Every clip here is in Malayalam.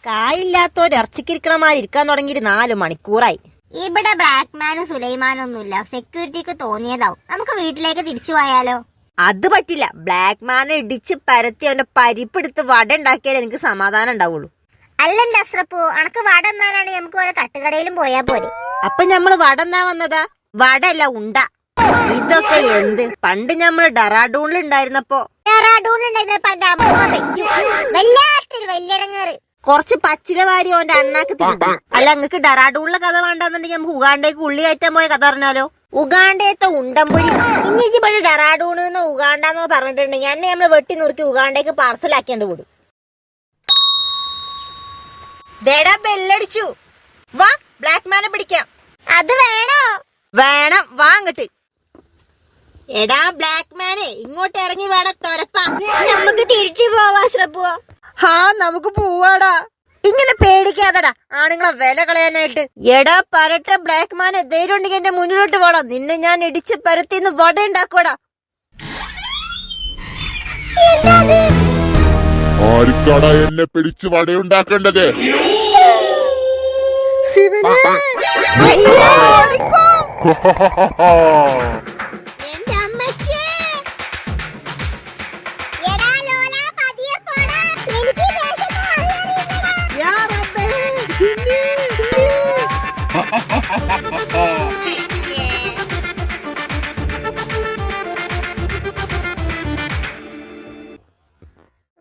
കായില്ലാത്തോര് ഇറച്ചിക്കിരിക്കണമാരി ഇരിക്കാൻ തുടങ്ങിയിട്ട് 4 മണിക്കൂറായി. ഇവിടെ ബ്ലാക്ക്മാനും സുലൈമാനൊന്നുമില്ല. സെക്യൂരിറ്റിക്ക് തോന്നിയതാവും. നമുക്ക് വീട്ടിലേക്ക് തിരിച്ചു പോയാലോ? അത് പറ്റില്ല. ബ്ലാക്ക്മാനെ ഇടിച്ച് പരത്തി അവന്റെ പരിപ്പെടുത്ത് വട ഉണ്ടാക്കിയാലേ എനിക്ക് സമാധാനം ഉണ്ടാവുള്ളൂ. അല്ലെന്റെ അസ്രപ്പു, അനക്ക് വട എന്നാലാണ് നമുക്ക് ഓരോ തട്ടുകടയിലും പോയാ പോരെ. അപ്പൊ ഞമ്മള് വട എന്നാ വന്നതാ? വടല്ല ഉണ്ട. ഇതൊക്കെ എന്ത്? പണ്ട് ഞമ്മള് ഡെറാഡൂണിൽ ഉണ്ടായിരുന്നപ്പോ വല്ലാത്തൊരു വല്യടങ്ങേറ്. കുറച്ച് പച്ചില വാരി ഓന്റെ അണ്ണാക്ക് തിരിഞ്ഞു. അല്ല, നിങ്ങക്ക് ഡെറാഡൂണിലെ കഥ വേണ്ടെന്നുണ്ടെങ്കിൽ നമുക്ക് ഉഗാണ്ടേക്ക് ഉള്ളി കയറ്റാൻ പോയ കഥ പറഞ്ഞാലോ? ഉഗാണ്ടയത്തെ ഉണ്ടംപൊരി. ഇന്നിച്ച് പണ്ട് ഡെറാഡൂണെന്ന് ഉഗാണ്ടെന്ന് പറഞ്ഞിട്ടുണ്ടെങ്കിൽ അന്നെ നമ്മള് വെട്ടി നുറുക്കി ഉഗാണ്ടേക്ക് പാർസലാക്കേണ്ടി വിടും. ദേടാ ബെല്ലടിച്ചു. വാ, ബ്ലാക്ക്മാനെ പിടിക്കാം. അത് വേണോ? വേണം, വാ അങ്ങട്ട്. എടാ ബ്ലാക്ക്മാനെ, ഇങ്ങോട്ട് ഇറങ്ങി വേണം തൊരപ്പാ. നമുക്ക് തിരിച്ചു പോവാ അസ്രപ്പു. ഹാ, നമുക്ക് പോവാടാ. ഇങ്ങനെ പേടിക്കാതടാ ആണുങ്ങളെ വില കളയാനായിട്ട്. എടാ പരട്ട ബ്ലാക്ക്മാനെ, ധൈര്യം ഉണ്ടെങ്കിൽ എന്റെ മുന്നിലോട്ട് പോടാ. നിന്നെ ഞാൻ ഇടിച്ച് പരത്തിന്ന് വട ഉണ്ടാക്കൂടാ. ആർക്കാടാ എന്നെ പിടിച്ച് വടയുണ്ടാക്കേണ്ടത്? എന്റെ അമ്മച്ചേ, യാ റബ്ബേ, ജിന്നി.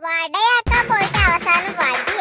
വടയാക്കാൻ പോയിട്ട് അവസാനം വടി